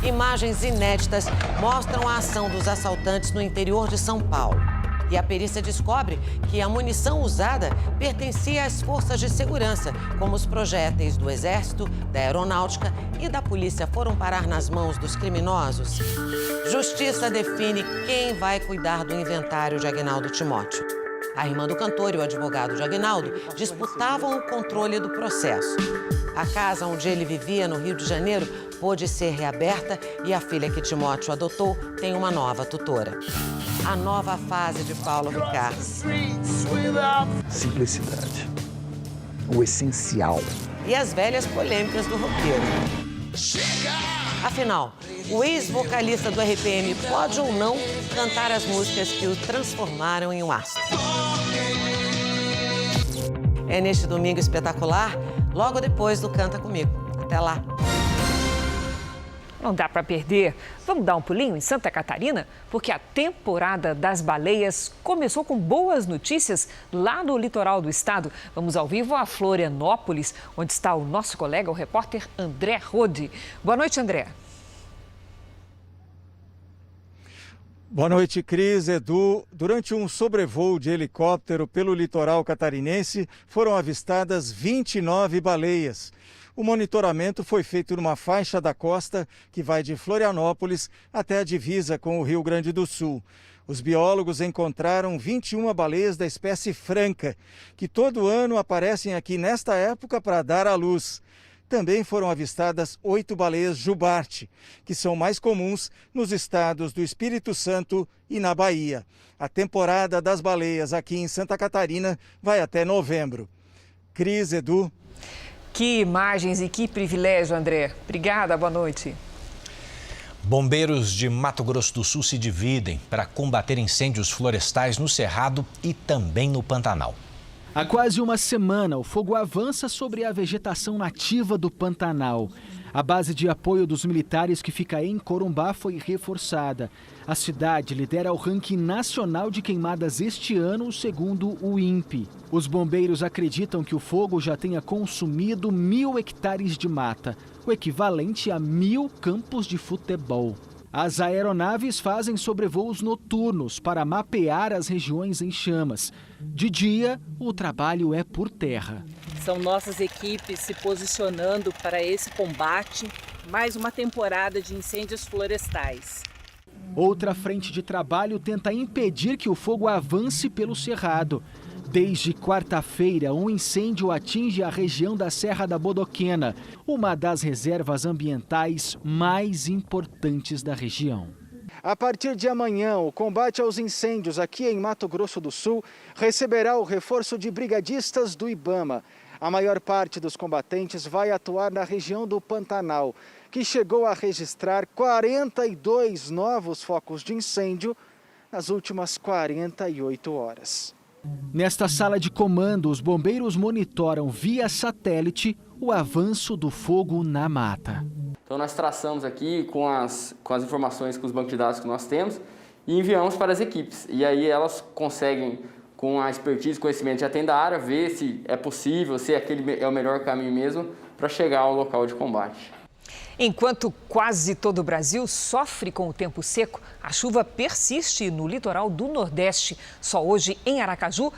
Imagens inéditas mostram a ação dos assaltantes no interior de São Paulo. E a perícia descobre que a munição usada pertencia às forças de segurança, como os projéteis do Exército, da Aeronáutica e da Polícia foram parar nas mãos dos criminosos. Justiça define quem vai cuidar do inventário de Aguinaldo Timóteo. A irmã do cantor e o advogado de Aguinaldo disputavam o controle do processo. A casa onde ele vivia, no Rio de Janeiro, pôde ser reaberta e a filha que Timóteo adotou tem uma nova tutora. A nova fase de Paulo Ricardo. Simplicidade. O essencial. E as velhas polêmicas do roqueiro. Afinal, o ex-vocalista do RPM pode ou não cantar as músicas que o transformaram em um astro? É neste Domingo Espetacular, logo depois do Canta Comigo. Até lá! Não dá para perder. Vamos dar um pulinho em Santa Catarina? Porque a temporada das baleias começou com boas notícias lá no litoral do estado. Vamos ao vivo a Florianópolis, onde está o nosso colega, o repórter André Rode. Boa noite, André. Boa noite, Cris, Edu. Durante um sobrevoo de helicóptero pelo litoral catarinense, foram avistadas 29 baleias. O monitoramento foi feito numa faixa da costa que vai de Florianópolis até a divisa com o Rio Grande do Sul. Os biólogos encontraram 21 baleias da espécie franca, que todo ano aparecem aqui nesta época para dar à luz. Também foram avistadas 8 baleias jubarte, que são mais comuns nos estados do Espírito Santo e na Bahia. A temporada das baleias aqui em Santa Catarina vai até novembro. Cris, Edu. Que imagens e que privilégio, André. Obrigada, boa noite. Bombeiros de Mato Grosso do Sul se dividem para combater incêndios florestais no Cerrado e também no Pantanal. Há quase uma semana, o fogo avança sobre a vegetação nativa do Pantanal. A base de apoio dos militares que fica em Corumbá foi reforçada. A cidade lidera o ranking nacional de queimadas este ano, segundo o INPE. Os bombeiros acreditam que o fogo já tenha consumido 1.000 hectares de mata, o equivalente a 1.000 campos de futebol. As aeronaves fazem sobrevoos noturnos para mapear as regiões em chamas. De dia, o trabalho é por terra. São nossas equipes se posicionando para esse combate, mais uma temporada de incêndios florestais. Outra frente de trabalho tenta impedir que o fogo avance pelo cerrado. Desde quarta-feira, um incêndio atinge a região da Serra da Bodoquena, uma das reservas ambientais mais importantes da região. A partir de amanhã, o combate aos incêndios aqui em Mato Grosso do Sul receberá o reforço de brigadistas do IBAMA. A maior parte dos combatentes vai atuar na região do Pantanal, que chegou a registrar 42 novos focos de incêndio nas últimas 48 horas. Nesta sala de comando, os bombeiros monitoram via satélite o avanço do fogo na mata. Então nós traçamos aqui com as informações, com os bancos de dados que nós temos e enviamos para as equipes. E aí elas conseguem, com a expertise e conhecimento que já tem da área, ver se é possível, se aquele é o melhor caminho mesmo para chegar ao local de combate. Enquanto quase todo o Brasil sofre com o tempo seco, a chuva persiste no litoral do Nordeste. Só hoje, em Aracaju,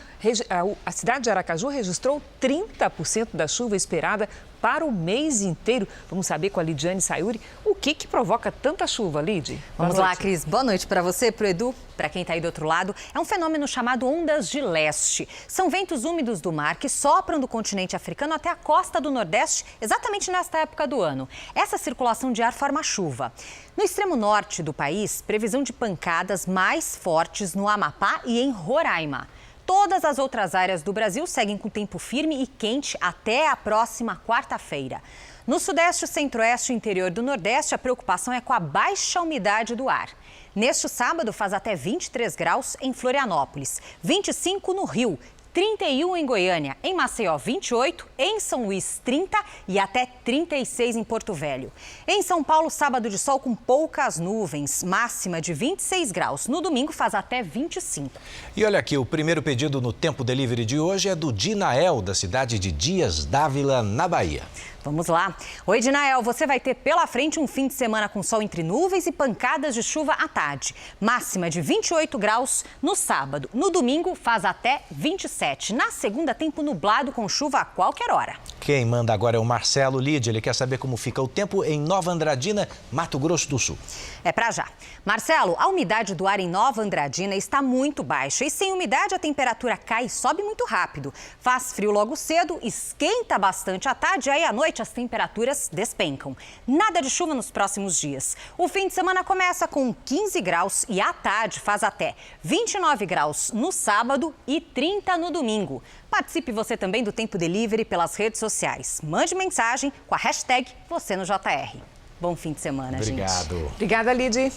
a cidade de Aracaju registrou 30% da chuva esperada para o mês inteiro. Vamos saber com a Lidiane Sayuri o que provoca tanta chuva, Lid. Vamos lá, Cris. Boa noite para você, para o Edu, para quem está aí do outro lado. É um fenômeno chamado ondas de leste. São ventos úmidos do mar que sopram do continente africano até a costa do Nordeste, exatamente nesta época do ano. Essa circulação de ar forma chuva. No extremo norte do país, previsão de pancadas mais fortes no Amapá e em Roraima. Todas as outras áreas do Brasil seguem com tempo firme e quente até a próxima quarta-feira. No Sudeste, Centro-Oeste e interior do Nordeste, a preocupação é com a baixa umidade do ar. Neste sábado, faz até 23 graus em Florianópolis, 25 no Rio, 31 em Goiânia, em Maceió 28, em São Luís 30 e até 36 em Porto Velho. Em São Paulo, sábado de sol com poucas nuvens, máxima de 26 graus. No domingo faz até 25. E olha aqui, o primeiro pedido no Tempo Delivery de hoje é do Dinael, da cidade de Dias d'Ávila, na Bahia. Vamos lá. Oi, Dinael, você vai ter pela frente um fim de semana com sol entre nuvens e pancadas de chuva à tarde. Máxima de 28 graus no sábado. No domingo faz até 27. Na segunda, tempo nublado com chuva a qualquer hora. Quem manda agora é o Marcelo Lídia. Ele quer saber como fica o tempo em Nova Andradina, Mato Grosso do Sul. É pra já. Marcelo, a umidade do ar em Nova Andradina está muito baixa e sem umidade a temperatura cai e sobe muito rápido. Faz frio logo cedo, esquenta bastante à tarde e aí à noite as temperaturas despencam. Nada de chuva nos próximos dias. O fim de semana começa com 15 graus e à tarde faz até 29 graus no sábado e 30 no domingo. Participe você também do Tempo Delivery pelas redes sociais. Mande mensagem com a hashtag você no JR. Bom fim de semana, gente. Obrigado. Obrigada, Lidy.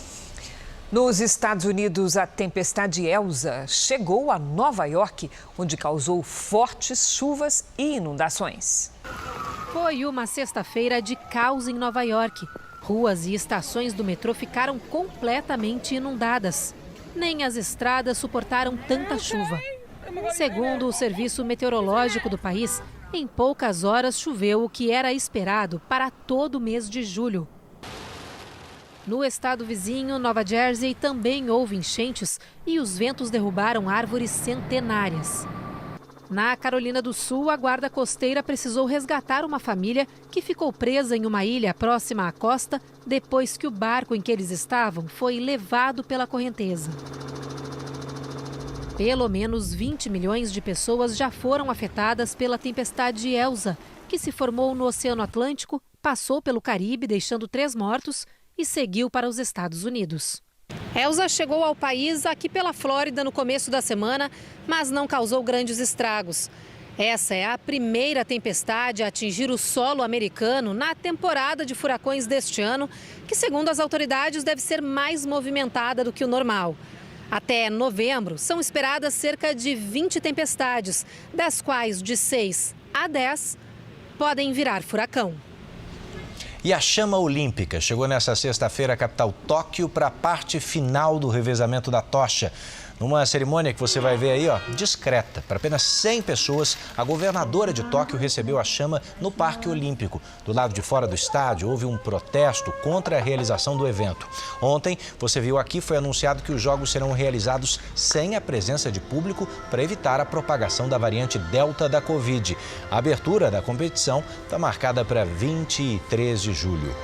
Nos Estados Unidos, a tempestade Elsa chegou a Nova York, onde causou fortes chuvas e inundações. Foi uma sexta-feira de caos em Nova York. Ruas e estações do metrô ficaram completamente inundadas. Nem as estradas suportaram tanta chuva. Segundo o Serviço Meteorológico do país, em poucas horas choveu o que era esperado para todo o mês de julho. No estado vizinho, Nova Jersey, também houve enchentes e os ventos derrubaram árvores centenárias. Na Carolina do Sul, a guarda costeira precisou resgatar uma família que ficou presa em uma ilha próxima à costa depois que o barco em que eles estavam foi levado pela correnteza. Pelo menos 20 milhões de pessoas já foram afetadas pela tempestade Elsa, que se formou no Oceano Atlântico, passou pelo Caribe, deixando 3 mortos e seguiu para os Estados Unidos. Elsa chegou ao país aqui pela Flórida no começo da semana, mas não causou grandes estragos. Essa é a primeira tempestade a atingir o solo americano na temporada de furacões deste ano, que, segundo as autoridades, deve ser mais movimentada do que o normal. Até novembro, são esperadas cerca de 20 tempestades, das quais de 6 a 10 podem virar furacão. E a chama olímpica chegou nesta sexta-feira à capital Tóquio para a parte final do revezamento da tocha. Numa cerimônia que você vai ver aí, discreta, para apenas 100 pessoas, a governadora de Tóquio recebeu a chama no Parque Olímpico. Do lado de fora do estádio, houve um protesto contra a realização do evento. Ontem, você viu aqui, foi anunciado que os jogos serão realizados sem a presença de público para evitar a propagação da variante Delta da Covid. A abertura da competição está marcada para 23 de julho.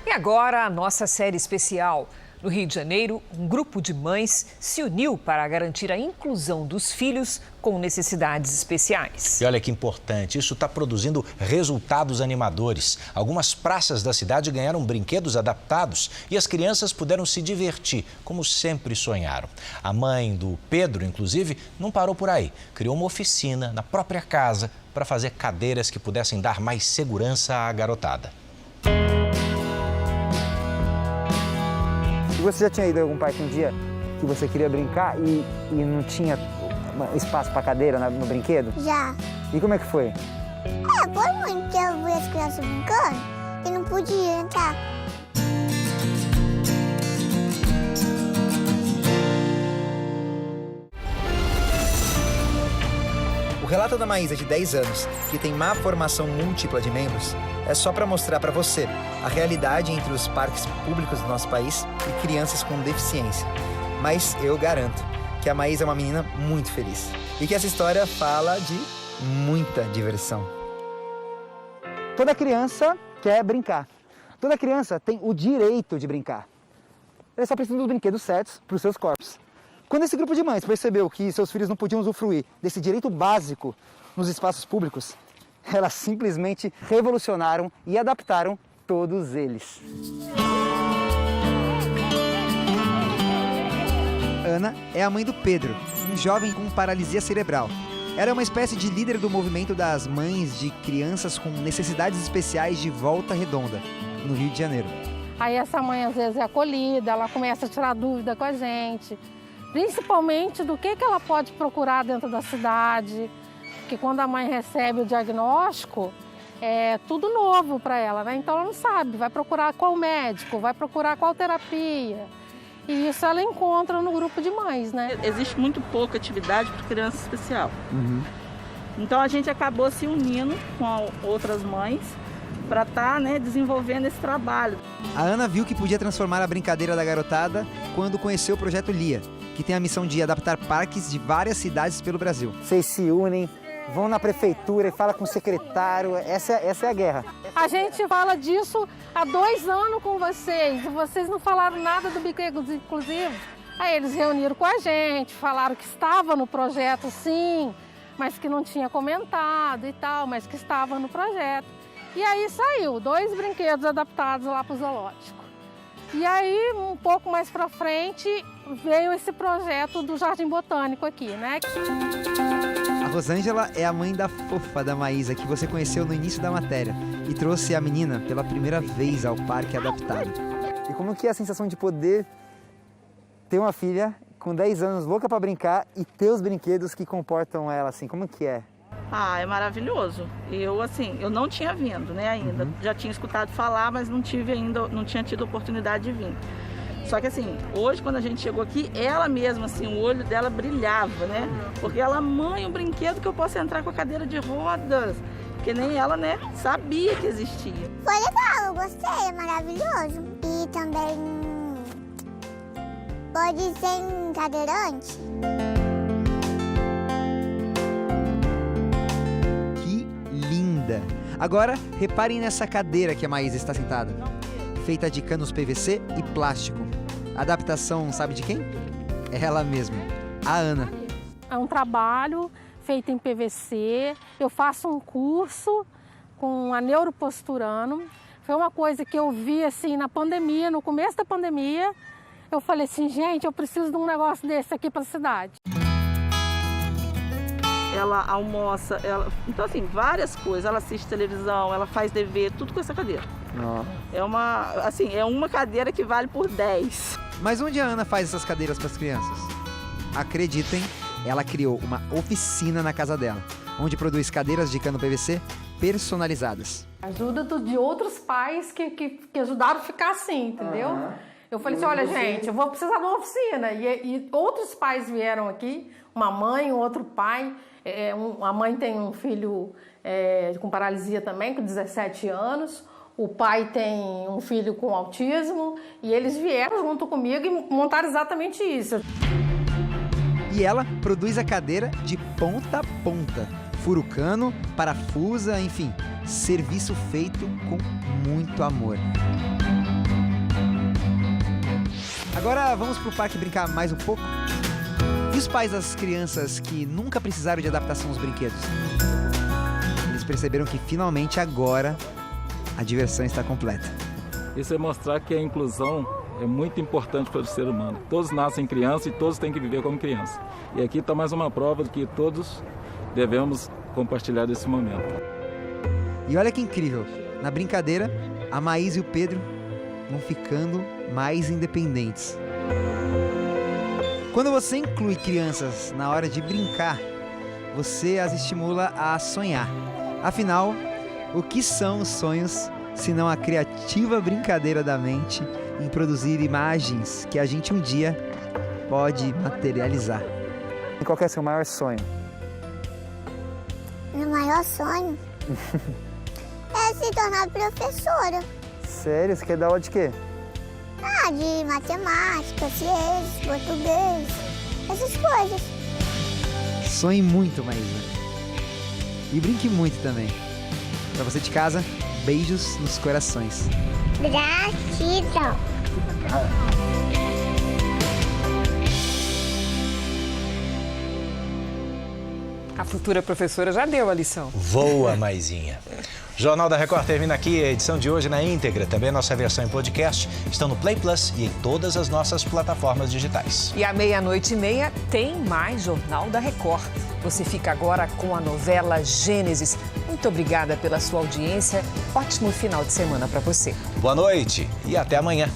E agora, a nossa série especial. No Rio de Janeiro, um grupo de mães se uniu para garantir a inclusão dos filhos com necessidades especiais. E olha que importante, isso está produzindo resultados animadores. Algumas praças da cidade ganharam brinquedos adaptados e as crianças puderam se divertir, como sempre sonharam. A mãe do Pedro, inclusive, não parou por aí. Criou uma oficina na própria casa para fazer cadeiras que pudessem dar mais segurança à garotada. Você já tinha ido a algum parque um dia que você queria brincar e não tinha espaço para cadeira no brinquedo? Já. E como é que foi? Foi muito, porque eu vi as crianças brincando e não podia entrar. O relato da Maísa, de 10 anos, que tem má formação múltipla de membros, é só para mostrar para você a realidade entre os parques públicos do nosso país e crianças com deficiência. Mas eu garanto que a Maísa é uma menina muito feliz e que essa história fala de muita diversão. Toda criança quer brincar. Toda criança tem o direito de brincar. Eles só precisam dos brinquedos certos para os seus corpos. Quando esse grupo de mães percebeu que seus filhos não podiam usufruir desse direito básico nos espaços públicos, elas simplesmente revolucionaram e adaptaram todos eles. Ana é a mãe do Pedro, um jovem com paralisia cerebral. Ela é uma espécie de líder do movimento das mães de crianças com necessidades especiais de Volta Redonda, no Rio de Janeiro. Aí essa mãe às vezes é acolhida, ela começa a tirar dúvida com a gente, principalmente do que ela pode procurar dentro da cidade, porque quando a mãe recebe o diagnóstico, é tudo novo para ela, né? Então ela não sabe, vai procurar qual médico, vai procurar qual terapia. E isso ela encontra no grupo de mães, né? Existe muito pouca atividade para criança especial. Então a gente acabou se unindo com outras mães para estar desenvolvendo esse trabalho. A Ana viu que podia transformar a brincadeira da garotada quando conheceu o projeto LIA, que tem a missão de adaptar parques de várias cidades pelo Brasil. Vocês se unem, vão na prefeitura e falam com o secretário, essa é a guerra. A gente fala disso há 2 anos com vocês, e vocês não falaram nada do brinquedos inclusivos. Aí eles reuniram com a gente, falaram que estava no projeto sim, mas que não tinha comentado e tal, mas que estava no projeto. E aí saiu 2 brinquedos adaptados lá para o zoológico. E aí, um pouco mais para frente, veio esse projeto do Jardim Botânico aqui, né? A Rosângela é a mãe da fofa da Maísa, que você conheceu no início da matéria, e trouxe a menina pela primeira vez ao parque adaptado. E como que é a sensação de poder ter uma filha com 10 anos, louca para brincar, e ter os brinquedos que comportam ela, assim, como que é? É maravilhoso. Eu não tinha vindo, né, ainda. Já tinha escutado falar, mas não tinha tido oportunidade de vir. Só que assim, hoje quando a gente chegou aqui, ela mesma, assim, o olho dela brilhava, né? Porque ela, mãe, um brinquedo que eu posso entrar com a cadeira de rodas. Porque nem ela, né, sabia que existia. Foi legal, eu gostei, é maravilhoso. E também pode ser cadeirante. Agora, reparem nessa cadeira que a Maísa está sentada. Feita de canos PVC e plástico. Adaptação, sabe de quem? É ela mesma, a Ana. É um trabalho feito em PVC. Eu faço um curso com a neuroposturano. Foi uma coisa que eu vi assim na pandemia, no começo da pandemia. Eu falei assim, gente, eu preciso de um negócio desse aqui para a cidade. Ela almoça, então assim, várias coisas, ela assiste televisão, ela faz dever, tudo com essa cadeira. É uma cadeira que vale por 10. Mas onde a Ana faz essas cadeiras para as crianças? Acreditem, ela criou uma oficina na casa dela, onde produz cadeiras de cano PVC personalizadas. Ajuda de outros pais que ajudaram a ficar assim, entendeu? Eu falei assim, olha gente, eu vou precisar de uma oficina. E outros pais vieram aqui, uma mãe, um outro pai. A mãe tem um filho com paralisia também, com 17 anos. O pai tem um filho com autismo. E eles vieram junto comigo e montaram exatamente isso. E ela produz a cadeira de ponta a ponta. Fura o cano, parafusa, enfim, serviço feito com muito amor. Agora vamos pro parque brincar mais um pouco? E os pais das crianças que nunca precisaram de adaptação aos brinquedos? Eles perceberam que finalmente agora a diversão está completa. Isso é mostrar que a inclusão é muito importante para o ser humano. Todos nascem crianças e todos têm que viver como criança. E aqui está mais uma prova de que todos devemos compartilhar desse momento. E olha que incrível, na brincadeira, a Maís e o Pedro vão ficando mais independentes. Quando você inclui crianças na hora de brincar, você as estimula a sonhar. Afinal, o que são os sonhos se não a criativa brincadeira da mente em produzir imagens que a gente um dia pode materializar? E qual que é o seu maior sonho? Meu maior sonho é se tornar professora. Sério? Você quer dar aula de quê? De matemática, ciências, português, essas coisas. Sonhe muito, Maísa. E brinque muito também. Pra você de casa, beijos nos corações. Gratidão. A futura professora já deu a lição. Voa, Maisinha. O Jornal da Record termina aqui. A edição de hoje na íntegra, também a nossa versão em podcast, estão no Play Plus e em todas as nossas plataformas digitais. E à 00:30 tem mais Jornal da Record. Você fica agora com a novela Gênesis. Muito obrigada pela sua audiência. Ótimo final de semana para você. Boa noite e até amanhã.